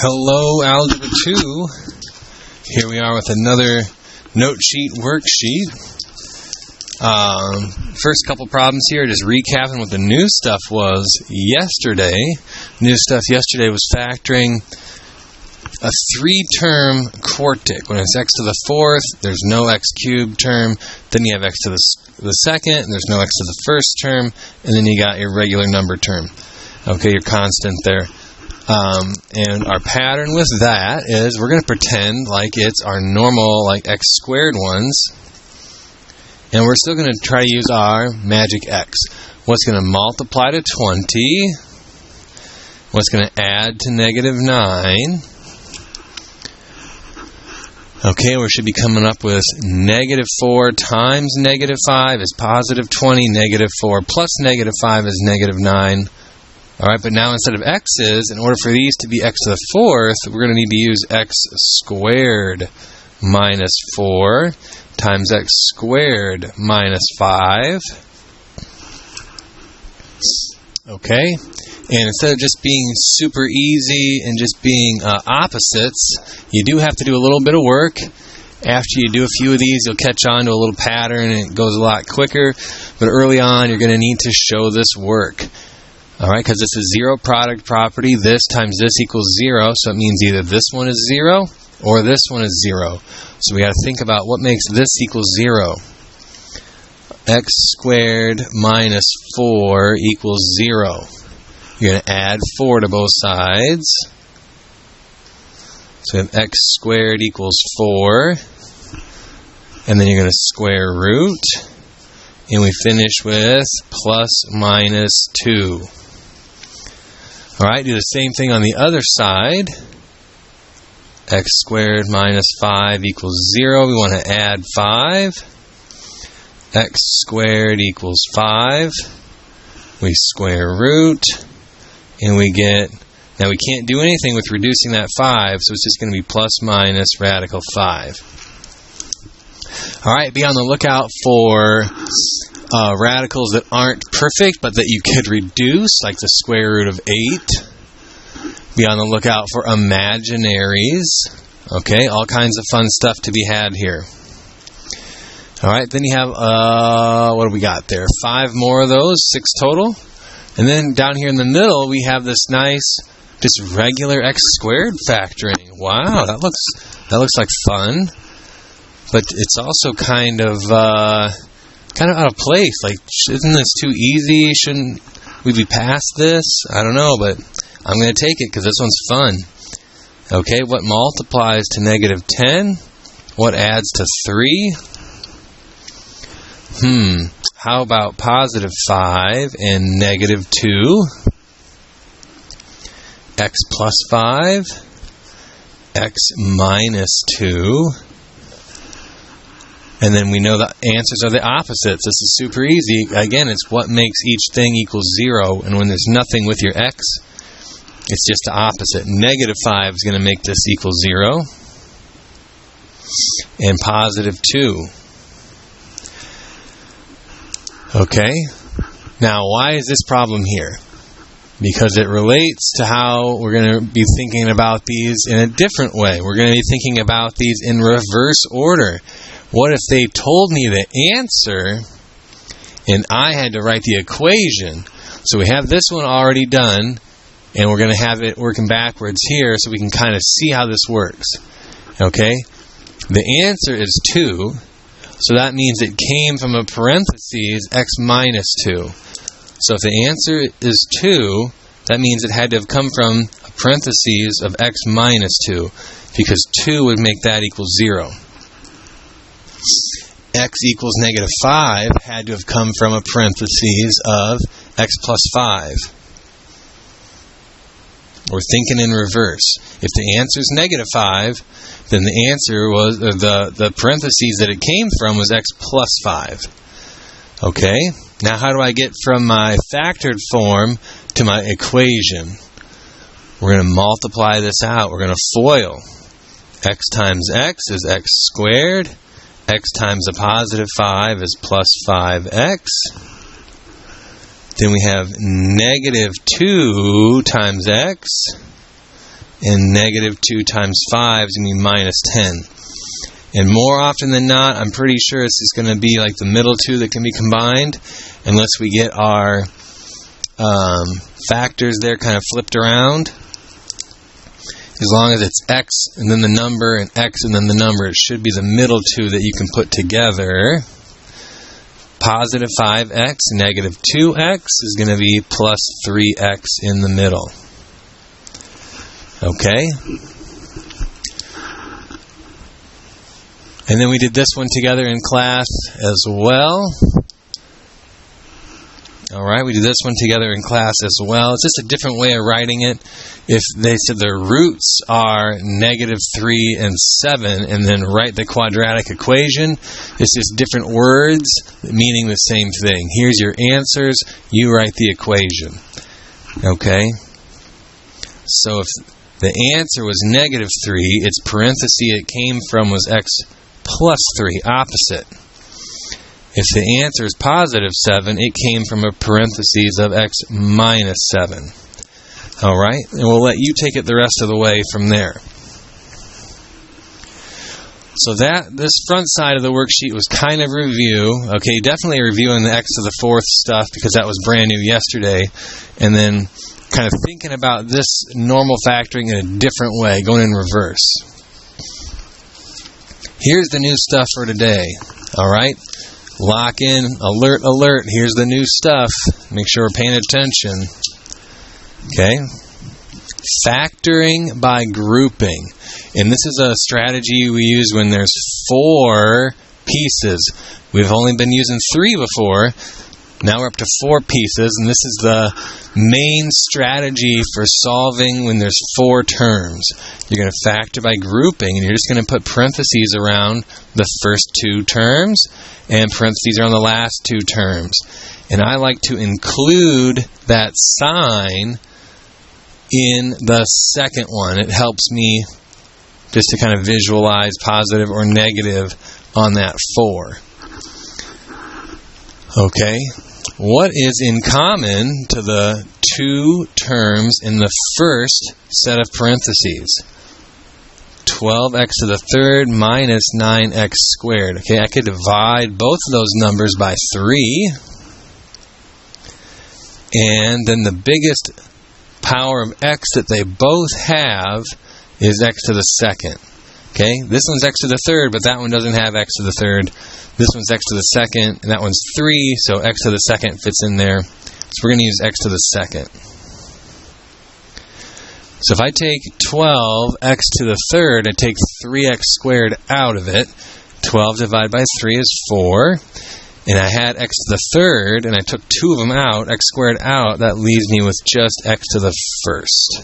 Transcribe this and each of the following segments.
Hello, Algebra 2. Here we are with another note sheet worksheet. First couple problems here, just recapping what the new stuff was yesterday. New stuff yesterday was factoring a three-term quartic. When it's x to the fourth, there's no x cubed term. Then you have x to the second, and there's no x to the first term. And then you got your regular number term. Okay, your constant there. And our pattern with that is we're going to pretend like it's our normal, like x squared ones. And we're still going to try to use our magic x. What's going to multiply to 20? What's going to add to negative 9? Okay, we should be coming up with negative 4 times negative 5 is positive 20. Negative 4 plus negative 5 is negative 9. Alright, but now instead of x's, in order for these to be x to the fourth, we're going to need to use x squared minus 4 times x squared minus 5. Okay, and instead of just being super easy and just being opposites, you do have to do a little bit of work. After you do a few of these, you'll catch on to a little pattern and it goes a lot quicker. But early on, you're going to need to show this work. Alright, because it's a zero product property. This times this equals 0, so it means either this one is 0 or this one is 0. So we got to think about what makes this equal 0. X squared minus 4 equals 0. You're going to add 4 to both sides. So we have x squared equals 4. And then you're going to square root. And we finish with plus minus 2. Alright, do the same thing on the other side. X squared minus 5 equals 0. We want to add 5. X squared equals 5. We square root. And we get, now we can't do anything with reducing that 5, so it's just going to be plus minus radical 5. Alright, be on the lookout for radicals that aren't perfect, but that you could reduce, like the square root of 8. Be on the lookout for imaginaries. Okay, all kinds of fun stuff to be had here. Alright, then you have, what do we got there? 5 more of those, 6 total. And then down here in the middle, we have this nice, just regular x squared factoring. Wow, that looks like fun. But it's also kind of out of place. Like, isn't this too easy? Shouldn't we be past this? I don't know, but I'm going to take it because this one's fun. Okay, what multiplies to negative 10? What adds to 3? How about positive 5 and negative 2? X plus 5. X minus 2. And then we know the answers are the opposites. This is super easy. Again, it's what makes each thing equal 0. And when there's nothing with your x, it's just the opposite. Negative 5 is going to make this equal 0. And positive 2. Okay. Now, why is this problem here? Because it relates to how we're going to be thinking about these in a different way. We're going to be thinking about these in reverse order. What if they told me the answer and I had to write the equation? So we have this one already done, and we're going to have it working backwards here so we can kind of see how this works. Okay? The answer is 2, so that means it came from a parentheses x minus 2. So if the answer is 2, that means it had to have come from a parentheses of x minus 2, because 2 would make that equal 0. X equals negative 5 had to have come from a parentheses of x plus 5. We're thinking in reverse. If the answer is negative 5, then the answer was, the parentheses that it came from was x plus 5. Okay? Now how do I get from my factored form to my equation? We're going to multiply this out. We're going to FOIL. X times x is x squared. X times a positive 5 is plus 5x. Then we have negative 2 times x and negative 2 times 5 is going to be minus 10. And more often than not, I'm pretty sure it's just going to be like the middle two that can be combined, unless we get our factors there kind of flipped around. As long as it's x and then the number and x and then the number, it should be the middle two that you can put together. Positive 5x, negative 2x is going to be plus 3x in the middle. Okay? And then we did this one together in class as well. Alright, we did this one together in class as well. It's just a different way of writing it. If they said their roots are negative 3 and 7, and then write the quadratic equation, it's just different words meaning the same thing. Here's your answers, you write the equation. Okay? So if the answer was negative 3, its parenthesis it came from was x plus 3, opposite. If the answer is positive 7, it came from a parenthesis of x minus 7. Alright, and we'll let you take it the rest of the way from there. So this front side of the worksheet was kind of review. Okay, definitely reviewing the x to the fourth stuff because that was brand new yesterday. And then kind of thinking about this normal factoring in a different way, going in reverse. Here's the new stuff for today. Alright? Lock in, alert, alert. Here's the new stuff. Make sure we're paying attention. Okay? Factoring by grouping. And this is a strategy we use when there's 4 pieces. We've only been using 3 before. Now we're up to 4 pieces, and this is the main strategy for solving when there's 4 terms. You're going to factor by grouping, and you're just going to put parentheses around the first 2 terms, and parentheses around the last 2 terms. And I like to include that sign in the second one. It helps me just to kind of visualize positive or negative on that 4. Okay? What is in common to the 2 terms in the first set of parentheses? 12x to the third minus 9x squared. Okay, I could divide both of those numbers by 3. And then the biggest power of x that they both have is x to the second. Okay, this one's x to the third, but that one doesn't have x to the third. This one's x to the second, and that one's 3, so x to the second fits in there. So we're going to use x to the second. So if I take 12x to the third, I take 3x squared out of it. 12 divided by 3 is 4. And I had x to the third, and I took 2 of them out, x squared out. That leaves me with just x to the first.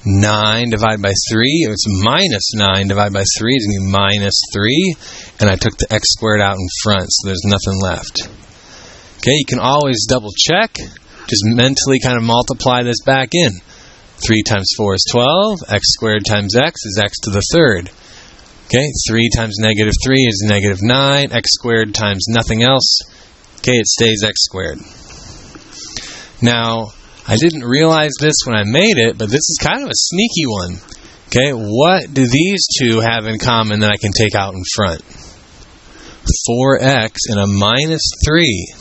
9 divided by 3, it's minus 9 divided by 3 is going to be minus 3. And I took the x squared out in front, so there's nothing left. Okay, you can always double check. Just mentally kind of multiply this back in. 3 times 4 is 12. X squared times x is x to the third. Okay, 3 times negative 3 is negative 9. X squared times nothing else. Okay, it stays x squared. Now, I didn't realize this when I made it, but this is kind of a sneaky one. Okay, what do these two have in common that I can take out in front? 4x and a minus 3.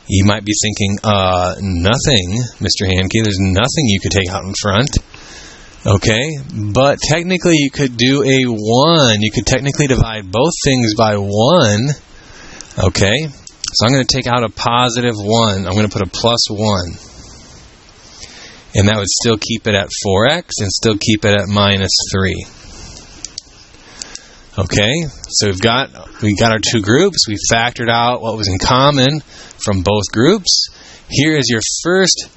You might be thinking, nothing, Mr. Handke. There's nothing you could take out in front. Okay, but technically you could do a 1. You could technically divide both things by 1. Okay, so I'm going to take out a positive 1. I'm going to put a plus 1. And that would still keep it at 4x and still keep it at minus 3. Okay, so we got our 2 groups. We factored out what was in common from both groups. Here is your first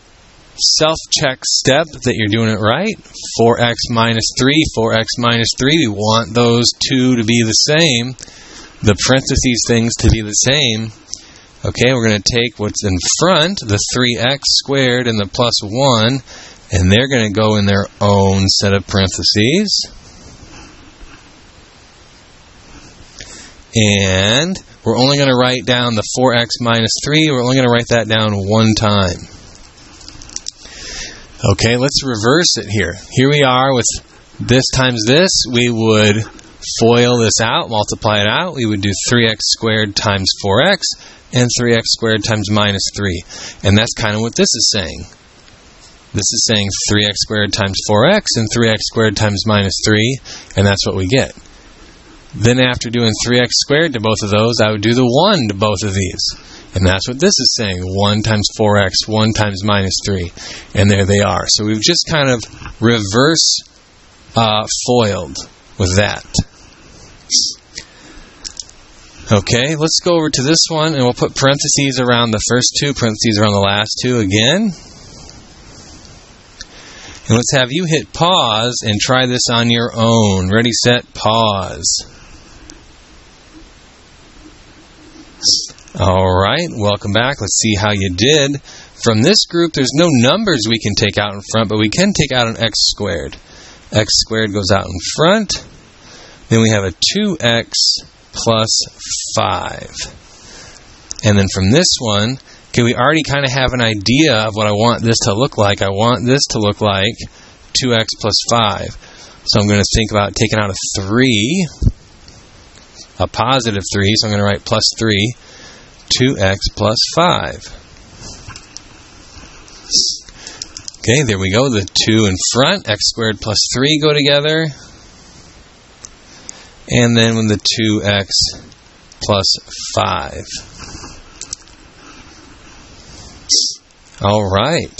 self-check step that you're doing it right. 4x minus 3, 4x minus 3. We want those 2 to be the same. The parentheses things to be the same. Okay, we're going to take what's in front, the 3x squared and the plus 1, and they're going to go in their own set of parentheses. And we're only going to write down the 4x minus 3. We're only going to write that down 1 time. Okay, let's reverse it here. Here we are with this times this. We would FOIL this out, multiply it out. We would do 3x squared times 4x and 3x squared times minus 3. And that's kind of what this is saying. This is saying 3x squared times 4x and 3x squared times minus 3, and that's what we get. Then after doing 3x squared to both of those, I would do the 1 to both of these. And that's what this is saying, 1 times 4x, 1 times minus 3. And there they are. So we've just kind of reverse FOILed with that. Okay, let's go over to this one, and we'll put parentheses around the first two, parentheses around the last two again. And let's have you hit pause and try this on your own. Ready, set, pause. Alright, welcome back. Let's see how you did. From this group, there's no numbers we can take out in front, but we can take out an x squared. X squared goes out in front. Then we have a 2x plus 5. And then from this one, okay, we already kind of have an idea of what I want this to look like. I want this to look like 2x plus 5. So I'm going to think about taking out a 3, a positive 3, so I'm going to write plus 3, 2x plus 5. Okay, there we go, the 2 in front, x squared plus 3 go together. And then when the 2x plus 5. All right.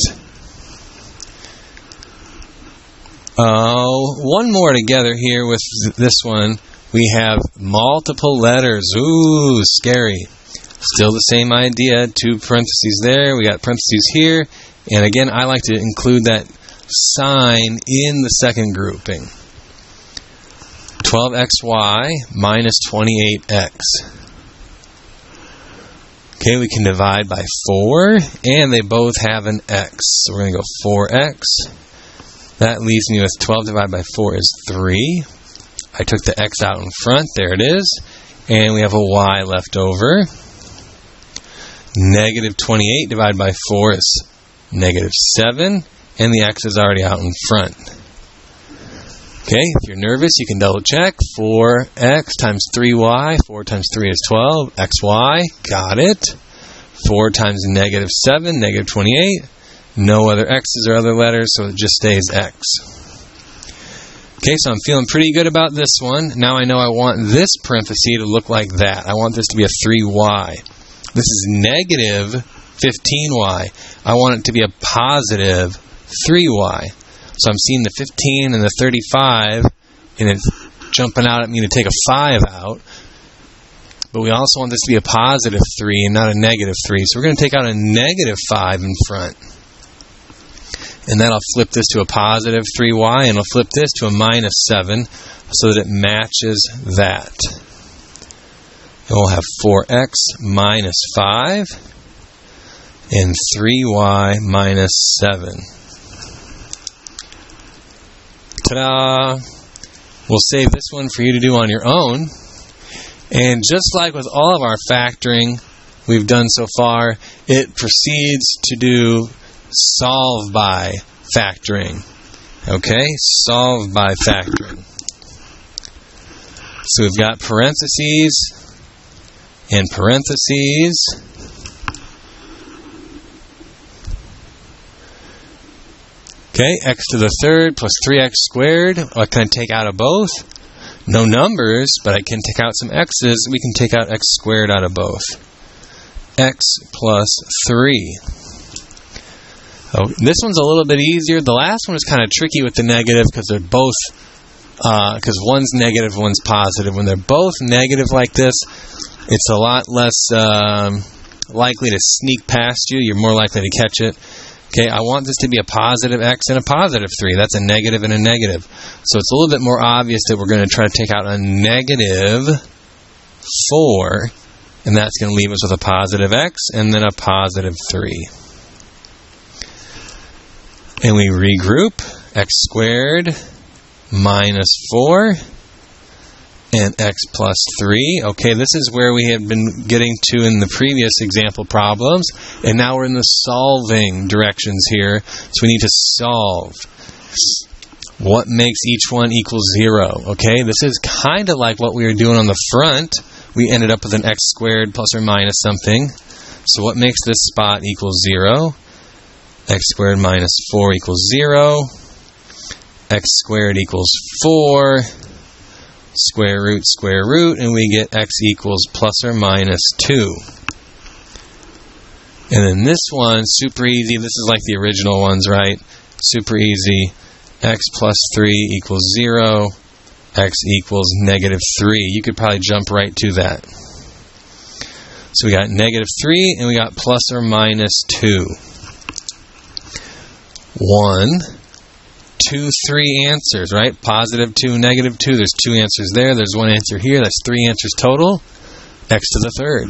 One more together here with this one. We have multiple letters. Ooh, scary. Still the same idea. 2 parentheses there. We got parentheses here. And again, I like to include that sign in the second grouping. 12xy minus 28x. Okay, we can divide by 4, and they both have an x. So we're going to go 4x. That leaves me with 12 divided by 4 is 3. I took the x out in front. There it is. And we have a y left over. Negative 28 divided by 4 is negative 7. And the x is already out in front. Okay, if you're nervous, you can double check. 4x times 3y. 4 times 3 is 12. xy. Got it. 4 times negative 7. Negative 28. No other x's or other letters, so it just stays x. Okay, so I'm feeling pretty good about this one. Now I know I want this parenthesis to look like that. I want this to be a 3y. This is negative 15y. I want it to be a positive 3y. So I'm seeing the 15 and the 35, and it's jumping out at me to take a 5 out. But we also want this to be a positive 3 and not a negative 3. So we're going to take out a negative 5 in front. And then I'll flip this to a positive 3y, and I'll flip this to a minus 7 so that it matches that. And we'll have 4x minus 5 and 3y minus 7. Ta-da! We'll save this one for you to do on your own. And just like with all of our factoring we've done so far, it proceeds to do solve by factoring. Okay? Solve by factoring. So we've got parentheses and parentheses. Okay, x to the third plus 3x squared. What can I take out of both? No numbers, but I can take out some x's. We can take out x squared out of both. X plus 3. Oh, this one's a little bit easier. The last one is kind of tricky with the negative because they're both, because one's negative, one's positive. When they're both negative like this, it's a lot less likely to sneak past you. You're more likely to catch it. Okay, I want this to be a positive x and a positive 3. That's a negative and a negative. So it's a little bit more obvious that we're going to try to take out a negative 4, and that's going to leave us with a positive x and then a positive 3. And we regroup. X squared minus 4 and x plus 3. Okay, this is where we had been getting to in the previous example problems, and now we're in the solving directions here, so we need to solve. What makes each one equal 0? Okay, this is kind of like what we were doing on the front. We ended up with an x squared plus or minus something. So what makes this spot equal 0? X squared minus 4 equals 0. X squared equals 4. Square root, and we get x equals plus or minus 2. And then this one, super easy. This is like the original ones, right? Super easy. X plus 3 equals 0. X equals negative 3. You could probably jump right to that. So we got negative 3, and we got plus or minus 2. 1, 2, 3 answers, right? Positive 2, negative 2. There's 2 answers there. There's 1 answer here. That's 3 answers total. X to the third.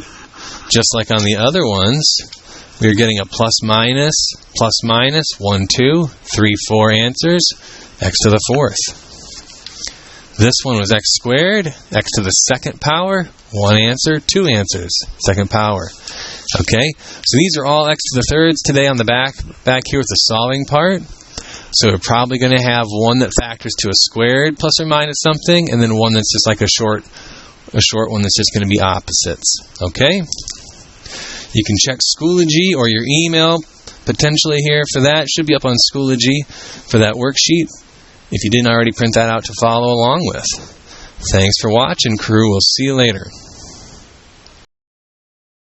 Just like on the other ones, we are getting a plus minus, 1, 2, 3, 4 answers, x to the fourth. This one was x squared, x to the second power, 1 answer, 2 answers, second power. Okay, so these are all x to the thirds today on the back here with the solving part. So we're probably going to have one that factors to a squared plus or minus something, and then one that's just like a short one that's just going to be opposites. Okay? You can check Schoology or your email potentially here for that. It should be up on Schoology for that worksheet if you didn't already print that out to follow along with. Thanks for watching, crew. We'll see you later.